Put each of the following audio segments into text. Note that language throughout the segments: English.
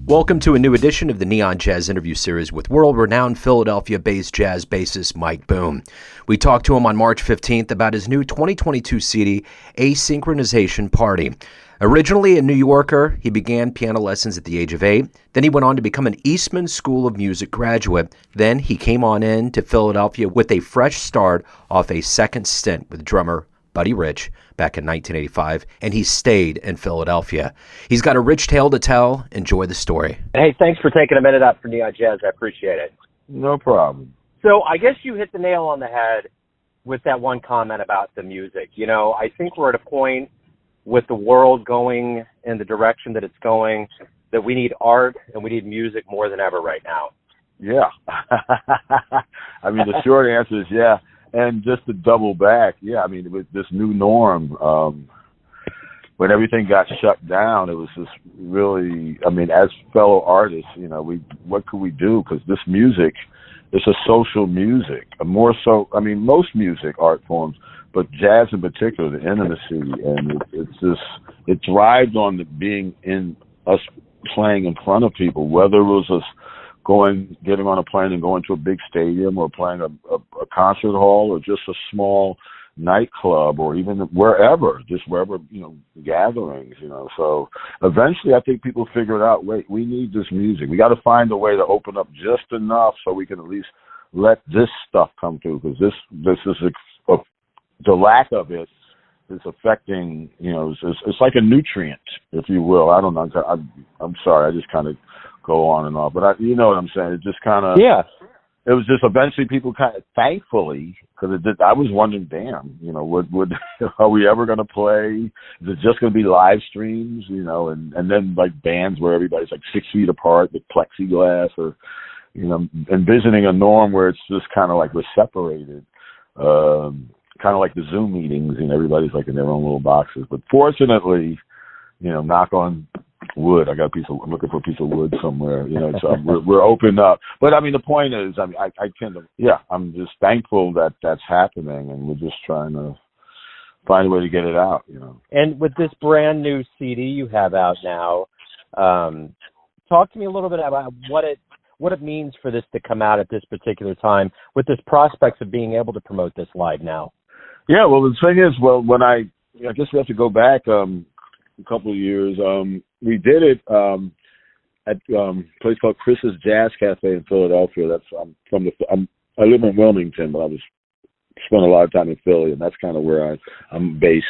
Welcome to a new edition of the Neon Jazz interview series with world-renowned Philadelphia-based jazz bassist Mike Boone. We talked to him on March 15th about his new 2022 CD, Asynchronization Party. Originally a New Yorker, he began piano lessons at the age of 8. Then he went on to become an Eastman School of Music graduate. Then he came on in to Philadelphia with a fresh start off a second stint with drummer Buddy Rich back in 1985, and he stayed in Philadelphia. He's got a rich tale to tell. Enjoy the story. Hey, thanks for taking a minute out for Neon Jazz. I appreciate it. No problem. So I guess you hit the nail on the head with that one comment about the music. You know, I think we're at a point with the world going in the direction that it's going that we need art and we need music more than ever right now. Yeah. I mean, the short answer is yeah. And just to double back, yeah, I mean, with this new norm, when everything got shut down, it was just really, I mean, as fellow artists, you know, what could we do? Because this music, it's a social music, more so, I mean, most music art forms, but jazz in particular, the intimacy, and it's just, it thrives on the being in us playing in front of people, whether it was us getting on a plane and going to a big stadium or playing a concert hall or just a small nightclub or even wherever, you know, gatherings, you know. So eventually I think people figured out, wait, we need this music. We got to find a way to open up just enough so we can at least let this stuff come through, because this is the lack of it is affecting, you know, it's like a nutrient, if you will. I don't know. I'm sorry. I just kind of go on and on, but you know what I'm saying. It just kind of, yeah. It was just eventually people kind of, thankfully, because I was wondering, damn, you know, would are we ever going to play? Is it just going to be live streams, you know, and then like bands where everybody's like 6 feet apart with plexiglass, or, you know, envisioning a norm where it's just kind of like we're separated, kind of like the Zoom meetings and everybody's like in their own little boxes. But fortunately, you know, knock on wood, I'm looking for a piece of wood somewhere, you know, so we're open up. But I mean, the point is, I mean, I tend to, yeah, I'm just thankful that that's happening, and we're just trying to find a way to get it out, you know. And with this brand new CD you have out now, talk to me a little bit about what it means for this to come out at this particular time, with this prospects of being able to promote this live now. Yeah, well, the thing is, when I guess we have to go back a couple of years. We did it at a place called Chris's Jazz Cafe in Philadelphia. That's I live in Wilmington, but I spent a lot of time in Philly, and that's kind of where I'm based.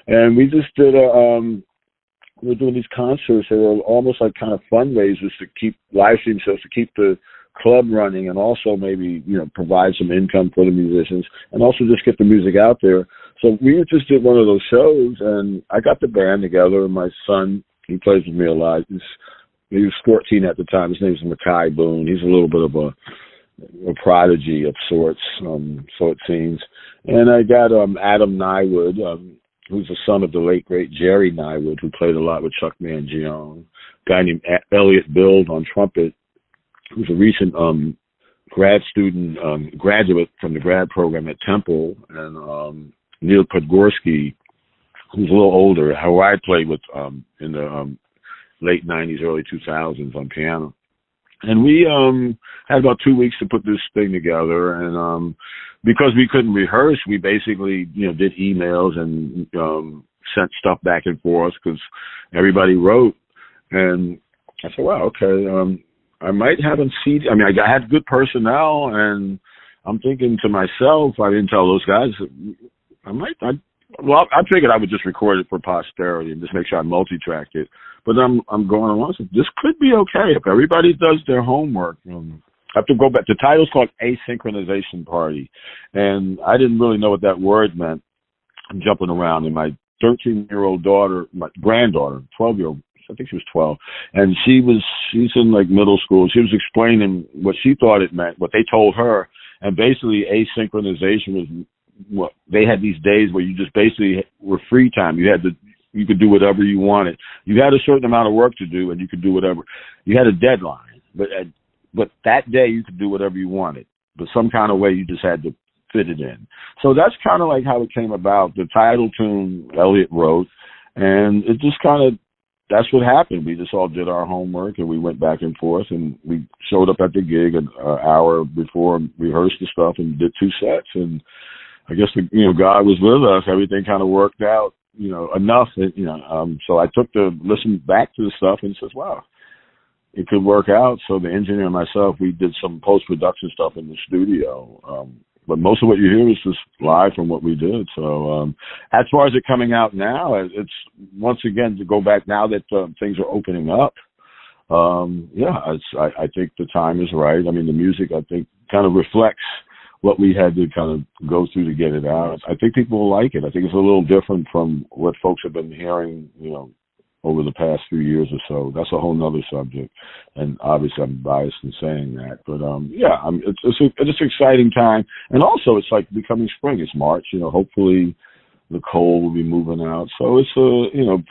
And we just did we were doing these concerts that were almost like kind of fundraisers to keep live stream shows, to keep the club running, and also maybe, you know, provide some income for the musicians, and also just get the music out there. So we just did one of those shows, and I got the band together, and my son, he plays with me a lot. He was 14 at the time. His name's Mackay Boone. He's a little bit of a prodigy of sorts, so it seems. And I got Adam Nywood, who's the son of the late, great Jerry Nywood, who played a lot with Chuck Mangione. A guy named Elliot Bild on trumpet, who's a recent grad student, graduate from the grad program at Temple, and Neil Podgorski, who's a little older, who I played with in the late 90s, early 2000s on piano. And we had about 2 weeks to put this thing together, and because we couldn't rehearse, we basically, you know, did emails and sent stuff back and forth because everybody wrote. And I said, well, okay, I might have a CD. I mean, I had good personnel, and I'm thinking to myself, I didn't tell those guys, I figured I would just record it for posterity and just make sure I multi-tracked it. But I'm going along, so this could be okay if everybody does their homework. I have to go back. The title's called Asynchronization Party, and I didn't really know what that word meant. I'm jumping around, and my 13-year-old daughter, my granddaughter, 12-year-old, I think she was 12, and she's in like middle school. She was explaining what she thought it meant, what they told her, and basically asynchronization was what they had these days where you just basically were free time. You could do whatever you wanted. You had a certain amount of work to do, and you could do whatever. You had a deadline, but that day you could do whatever you wanted. But some kind of way you just had to fit it in. So that's kind of like how it came about. The title tune Elliot wrote, and it just kind of that's what happened. We just all did our homework, and we went back and forth, and we showed up at the gig an hour before, rehearsed the stuff, and did 2 sets. And I guess God was with us. Everything kind of worked out, enough that so I took the listen back to the stuff and says, wow, it could work out. So the engineer and myself, we did some post-production stuff in the studio. But most of what you hear is just live from what we did. So as far as it coming out now, it's once again to go back now that things are opening up. I think the time is right. I mean, the music, I think, kind of reflects what we had to kind of go through to get it out. I think people will like it. I think it's a little different from what folks have been hearing, over the past few years or so. That's a whole nother subject, and obviously I'm biased in saying that. But it's an exciting time, and also it's like becoming spring. It's March, hopefully the cold will be moving out, so it's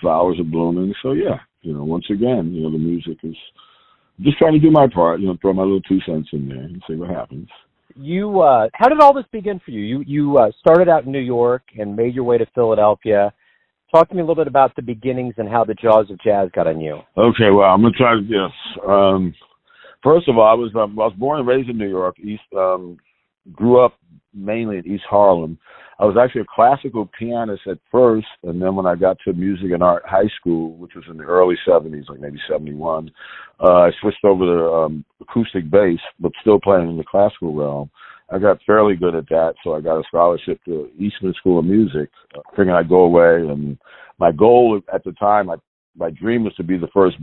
flowers are blooming. So once again, the music is just trying to do my part, throw my little 2 cents in there and see what happens. You, how did all this begin for you? You started out in New York and made your way to Philadelphia. Talk to me a little bit about the beginnings and how the jaws of jazz got on you. Okay, well, I'm gonna try to yes. First of all, I was born and raised in New York. Grew up mainly in East Harlem. I was actually a classical pianist at first, and then when I got to music and art high school, which was in the early '70s, like maybe '71, I switched over to acoustic bass, but still playing in the classical realm. I got fairly good at that, so I got a scholarship to Eastman School of Music, figuring I'd go away. And my goal at the time, my dream was to be the first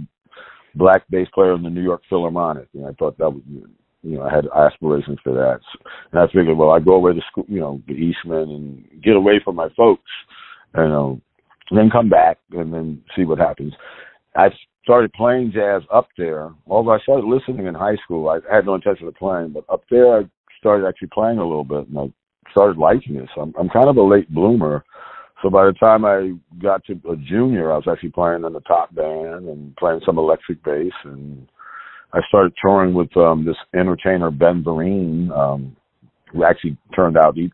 black bass player in the New York Philharmonic. I thought that was, I had aspirations for that. And I figured, well, I'd go away to school, to Eastman and get away from my folks, and then come back and then see what happens. I started playing jazz up there. Although I started listening in high school, I had no intention of playing, but up there I started actually playing a little bit, and I started liking it. So I'm kind of a late bloomer. So by the time I got to a junior, I was actually playing in the top band and playing some electric bass. And I started touring with this entertainer, Ben Vereen, who actually turned out, he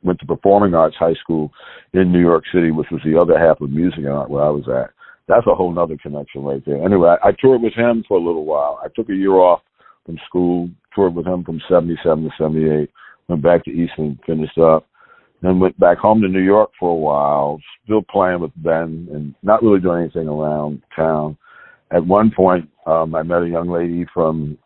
went to Performing Arts High School in New York City, which was the other half of music and art where I was at. That's a whole nother connection right there. Anyway, I toured with him for a little while. I took a year off from school, toured with him from 77 to 78, went back to Eastman, finished up, then went back home to New York for a while, still playing with Ben and not really doing anything around town. At one point, I met a young lady from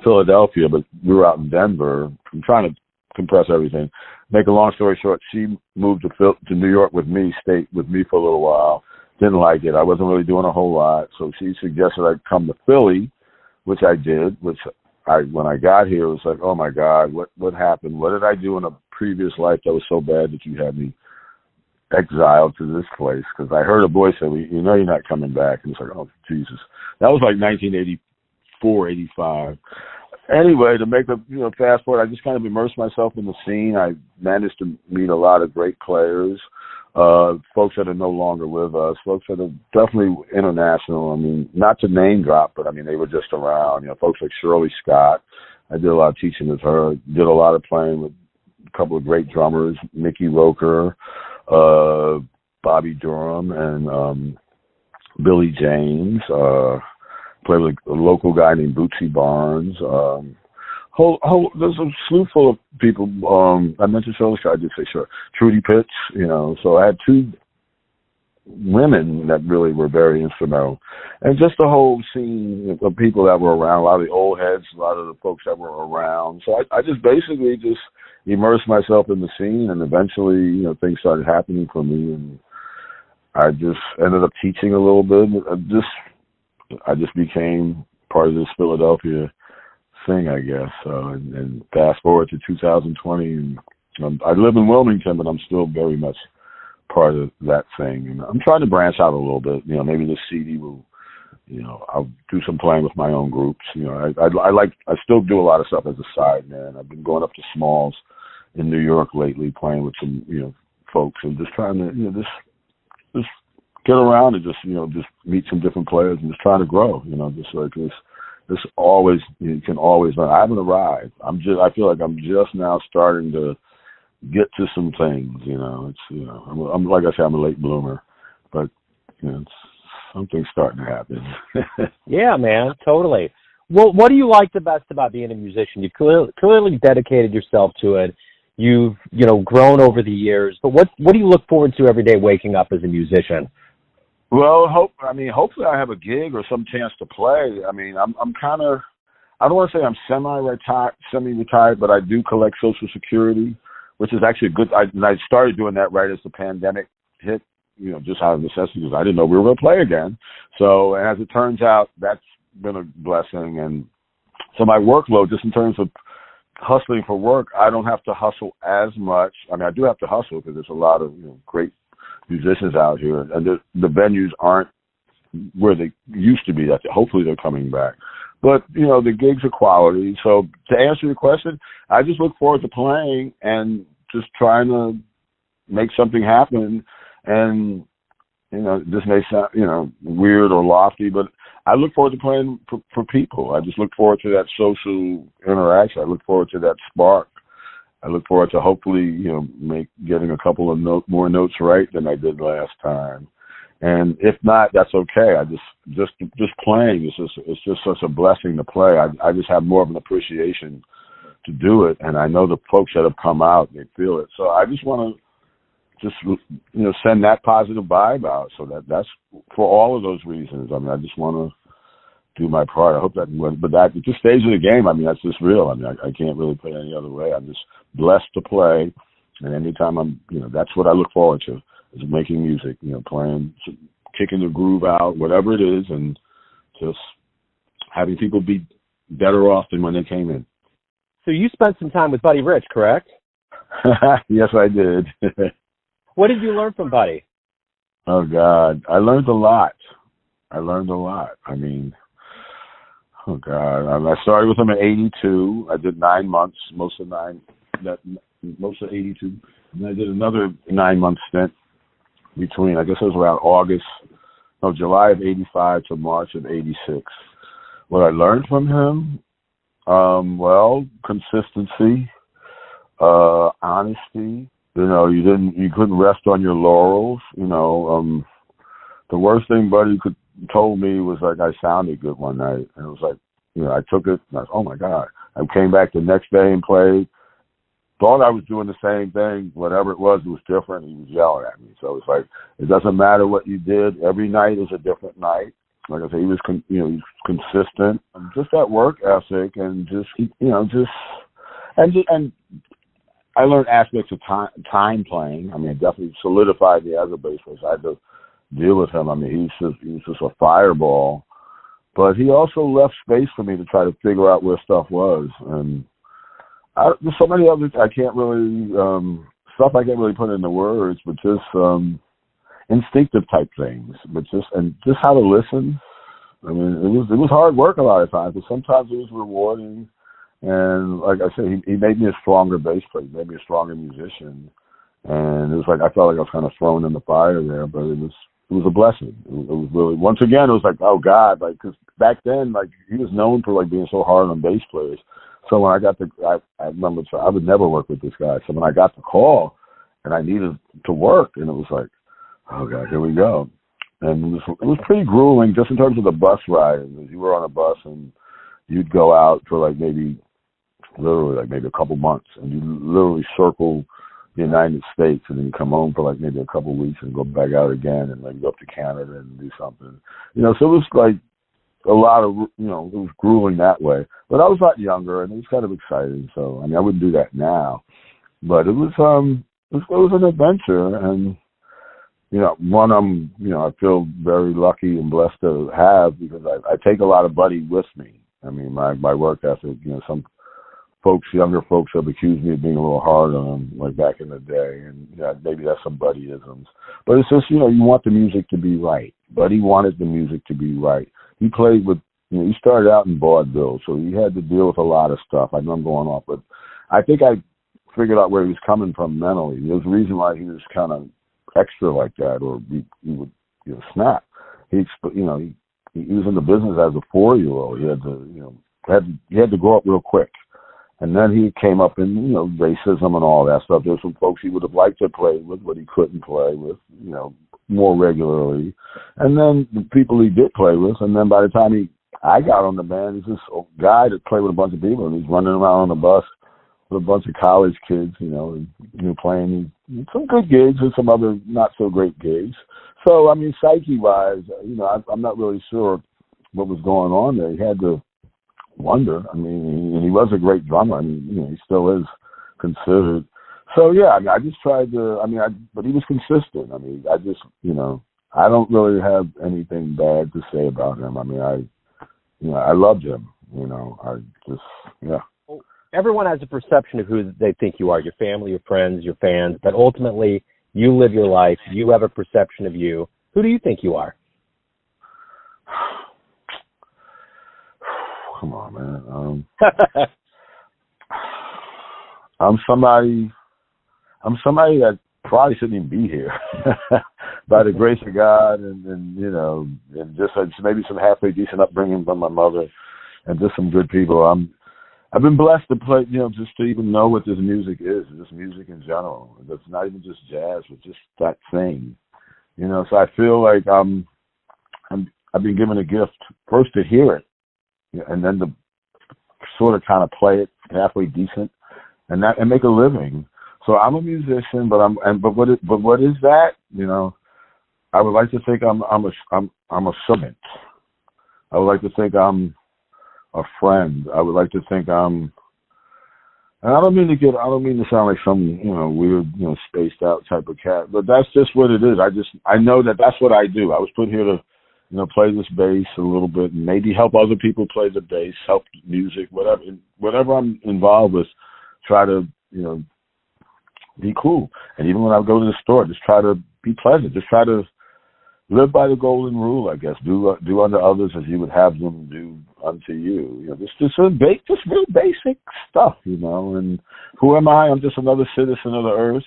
Philadelphia, but we were out in Denver. I'm trying to compress everything. Make a long story short, she moved to New York with me, stayed with me for a little while. Didn't like it. I wasn't really doing a whole lot, so she suggested I come to Philly, which I did, when I got here, it was like, oh my God, what happened? What did I do in a previous life that was so bad that you had me exiled to this place? Because I heard a voice say, well, you're not coming back. And it's like, oh, Jesus. That was like 1984, 85. Anyway, to make a fast forward, I just kind of immersed myself in the scene. I managed to meet a lot of great players, folks that are no longer with us, folks that are definitely international. I mean, not to name drop, but I mean, they were just around. Folks like Shirley Scott. I did a lot of teaching with her. Did a lot of playing with a couple of great drummers, Mickey Roker, Bobby Durham, and Billy James. Played with a local guy named Bootsy Barnes. There's a slew full of people. I mentioned Shirley Scott. I did say sure. Trudy Pitts. So I had 2 women that really were very instrumental, and just the whole scene of people that were around. A lot of the old heads, a lot of the folks that were around. So I just basically just immersed myself in the scene, and eventually, things started happening for me, and I just ended up teaching a little bit. I just became part of this Philadelphia thing, I guess. And fast forward to 2020, and I live in Wilmington, but I'm still very much part of that thing. And I'm trying to branch out a little bit. Maybe this CD will, I'll do some playing with my own groups. I still do a lot of stuff as a side man. I've been going up to Smalls in New York lately, playing with some, folks, and just trying to, just get around and just meet some different players and just trying to grow, just like this always, you can always learn. I haven't arrived. I feel like I'm just now starting to get to some things, it's, I'm like I say, I'm a late bloomer, but, something's starting to happen. Yeah, man, totally. Well, what do you like the best about being a musician? You've clearly dedicated yourself to it. You've, grown over the years. But what do you look forward to every day waking up as a musician? Well, hopefully I have a gig or some chance to play. I mean, I'm kind of, I don't want to say I'm semi-retired, but I do collect Social Security, which is actually good. I started doing that right as the pandemic hit, just out of necessity because I didn't know we were going to play again. So as it turns out, that's been a blessing. And so my workload, just in terms of hustling for work, I don't have to hustle as much. I mean, I do have to hustle because there's a lot of great musicians out here, and the venues aren't where they used to be. That hopefully they're coming back. But, the gigs are quality. So to answer your question, I just look forward to playing and just trying to make something happen. And, this may sound, weird or lofty, but I look forward to playing for people. I just look forward to that social interaction. I look forward to that spark. I look forward to hopefully, getting a couple of more notes right than I did last time. And if not, that's okay. I just playing it's just such a blessing to play. I just have more of an appreciation to do it, and I know the folks that have come out, they feel it. So I just want to send that positive vibe out. So that's for all of those reasons. I mean, I just want to do my part. I hope that, but that it just stays in the game. I mean, that's just real. I mean, I can't really play any other way. I'm just blessed to play, and anytime I'm, that's what I look forward to. Is making music, playing, kicking the groove out, whatever it is, and just having people be better off than when they came in. So you spent some time with Buddy Rich, correct? Yes, I did. What did you learn from Buddy? Oh, God. I learned a lot. I mean, oh, God. I started with him at 82. I did 9 months, most of 82. And I did another 9-month stint between, I guess it was around July of 85 to March of 86. What I learned from him, consistency, honesty. You couldn't rest on your laurels. The worst thing Buddy told me was like I sounded good one night, and it was like, I took it. And I was, oh my God! I came back the next day and played. Thought I was doing the same thing. Whatever it was different. He was yelling at me. So it's like, it doesn't matter what you did. Every night is a different night. Like I said, he was he's consistent. Just that work ethic and and I learned aspects of time playing. I mean, it definitely solidified me as a bass player. I had to deal with him. I mean, he's just a fireball. But he also left space for me to try to figure out where stuff was. And there's so many other I can't really stuff I can't really put into words, but just instinctive type things. But just how to listen. I mean, it was hard work a lot of times, but sometimes it was rewarding. And like I said, he made me a stronger bass player. He made me a stronger musician. And it was like I felt like I was kind of thrown in the fire there, but it was a blessing. It was really, once again, it was like, oh God, like, because back then, like, he was known for like being so hard on bass players. So when I got I remember, so I would never work with this guy. So when I got the call and I needed to work, and it was like, oh God, here we go. And it was pretty grueling just in terms of the bus ride. You were on a bus and you'd go out for like maybe a couple months, and you literally circle the United States, and then you come home for like maybe a couple of weeks and go back out again, and then go up to Canada and do something. So it was like a lot of, it was grueling that way. But I was a lot younger, and it was kind of exciting. So, I mean, I wouldn't do that now. But it was an adventure, and, one I feel very lucky and blessed to have, because I take a lot of Buddy with me. I mean, my work ethic, some younger folks have accused me of being a little hard on them, like back in the day, and maybe that's some Buddy-isms. But it's just, you want the music to be right. Buddy wanted the music to be right. He played with, he started out in vaudeville, so he had to deal with a lot of stuff. I know I'm going off, but I think I figured out where he was coming from mentally. There's a reason why he was kind of extra like that, or he would snap. He was in the business as a 4-year-old. He had to he had to grow up real quick. And then he came up in, racism and all that stuff. There's some folks he would have liked to play with, but he couldn't play with, more regularly. And then the people he did play with, and then by the time I got on the band, he's this guy that played with a bunch of people, and he's running around on the bus with a bunch of college kids, and playing some good gigs and some other not so great gigs. So, I mean, psyche-wise, I'm not really sure what was going on there. He had to wonder. I mean, he was a great drummer. I mean, he still is considered. So, yeah, I mean, I just tried to, but he was consistent. I mean, I don't really have anything bad to say about him. I mean, I loved him, Everyone has a perception of who they think you are, your family, your friends, your fans, but ultimately you live your life. You have a perception of you. Who do you think you are? Come on, man. I'm somebody that probably shouldn't even be here. By the grace of God and just maybe some halfway decent upbringing by my mother and just some good people. I've been blessed to play, just to even know what this music is, just music in general. It's not even just jazz, but just that thing, So I feel like I've been given a gift first to hear it, and then to sort of kind of play it halfway decent, and make a living. So I'm a musician, but what is that? I would like to think I'm a servant. I would like to think I'm a friend. I would like to think and I don't mean to sound like some, weird, spaced out type of cat, but that's just what it is. I know that's what I do. I was put here to, play this bass a little bit and maybe help other people play the bass, help music, whatever I'm involved with, try to, be cool. And even when I go to the store, just try to be pleasant. Just try to live by the golden rule, I guess. Do unto others as you would have them do unto you. Just real basic stuff, And who am I? I'm just another citizen of the earth.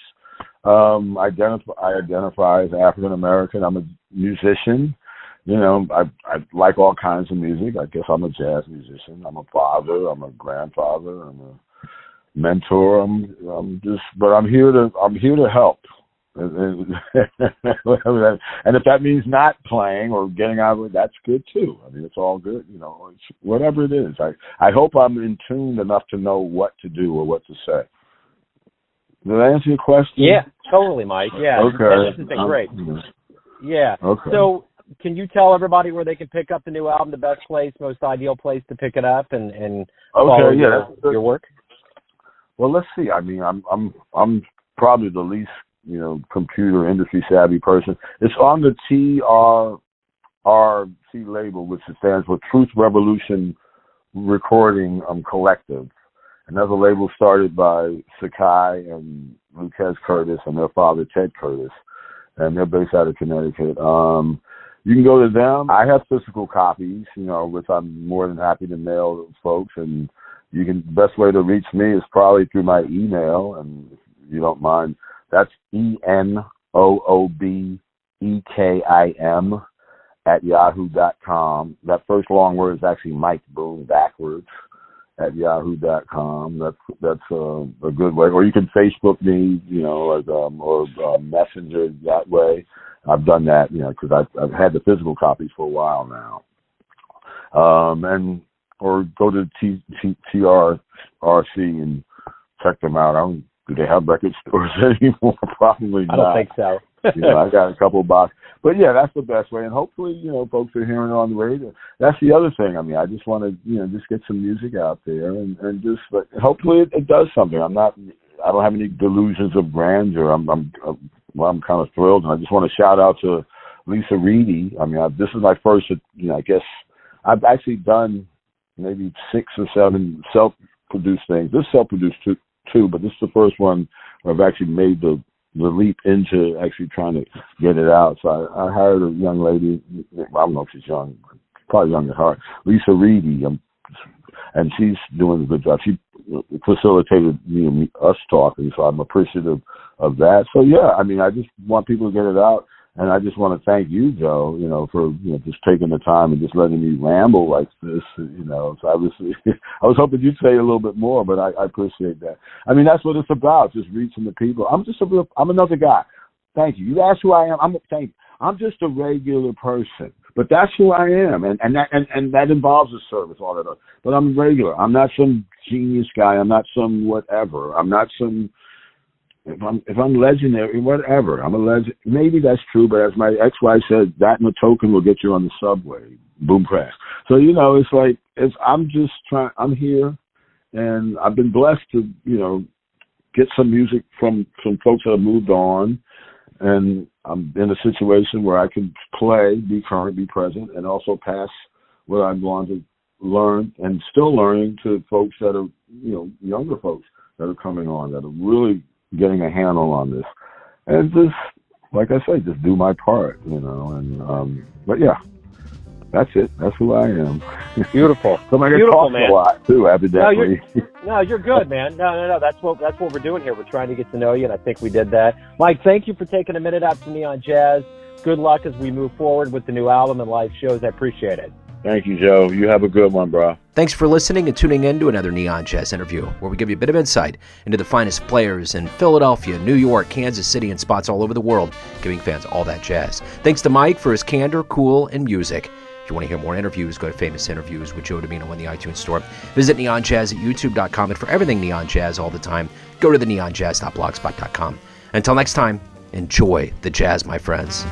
I identify as African American. I'm a musician. I like all kinds of music. I guess I'm a jazz musician. I'm a father. I'm a grandfather. I'm a mentor. But I'm here to help. And if that means not playing or getting out of it, that's good too. I mean, it's all good, it's whatever it is. I hope I'm in tune enough to know what to do or what to say. Did I answer your question? Yeah, totally, Mike. Yeah. Okay. This has been great. Yeah. Okay. So can you tell everybody where they can pick up the new album, the best place, most ideal place to pick it up and follow your work? Well, let's see. I mean, I'm probably the least, computer industry savvy person. It's on the TRRC label, which stands for Truth Revolution Recording Collective. And that's a label started by Sakai and Lucas Curtis and their father, Ted Curtis. And they're based out of Connecticut. You can go to them. I have physical copies, which I'm more than happy to mail to folks. And the best way to reach me is probably through my email. And if you don't mind, that's ENOOBEKIM @yahoo.com. That first long word is actually Mike Boone backwards @yahoo.com. That's a good way. Or you can Facebook me, or Messenger that way. I've done that, because I've had the physical copies for a while now. Or go to TRRC and check them out. Do they have record stores anymore? Probably not. I don't think so. I got a couple of boxes. But yeah, that's the best way. And hopefully, folks are hearing it on the radio. That's the other thing. I mean, I just want to, just get some music out there and just, but hopefully it does something. I don't have any delusions of grandeur. I'm kind of thrilled. And I just want to shout out to Lisa Reedy. I mean, this is my first, I guess I've actually done maybe 6 or 7 self-produced things. This is self-produced too, but this is the first one where I've actually made the leap into actually trying to get it out. So I hired a young lady. I don't know if she's young, probably young at heart, Lisa Reedy, and she's doing a good job. She facilitated us talking, so I'm appreciative of that. So yeah, I mean, I just want people to get it out. And I just want to thank you, Joe, for just taking the time and just letting me ramble like this, So I was hoping you'd say a little bit more, but I appreciate that. I mean, that's what it's about, just reaching the people. I'm another guy. Thank you. You asked who I am. I'm just a regular person. But that's who I am, and that involves a service, all that. But I'm regular. I'm not some genius guy. I'm not some whatever. I'm not some. If I'm legendary, whatever. I'm a legend. Maybe that's true, but as my ex-wife said, that and a token will get you on the subway. Boom, crash. So it's like I'm just trying. I'm here, and I've been blessed to get some music from some folks that have moved on, and I'm in a situation where I can play, be current, be present, and also pass what I've gone to learn and still learning to folks that are younger folks that are coming on that are really getting a handle on this, and just like I say, just do my part, but yeah, that's it. That's who I am. Beautiful. So I get Beautiful, talked man. a lot too, evidently. No, you're good, man. No. That's what we're doing here. We're trying to get to know you, and I think we did that. Mike, thank you for taking a minute out to Neon Jazz. Good luck as we move forward with the new album and live shows. I appreciate it. Thank you, Joe. You have a good one, bro. Thanks for listening and tuning in to another Neon Jazz interview, where we give you a bit of insight into the finest players in Philadelphia, New York, Kansas City, and spots all over the world, giving fans all that jazz. Thanks to Mike for his candor, cool, and music. If you want to hear more interviews, go to Famous Interviews with Joe Domino in the iTunes Store. Visit Neon Jazz at youtube.com, and for everything Neon Jazz all the time, go to the neonjazz.blogspot.com. Until next time, enjoy the jazz, my friends.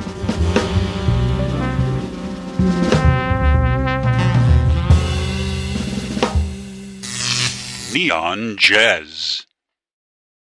Neon Jazz.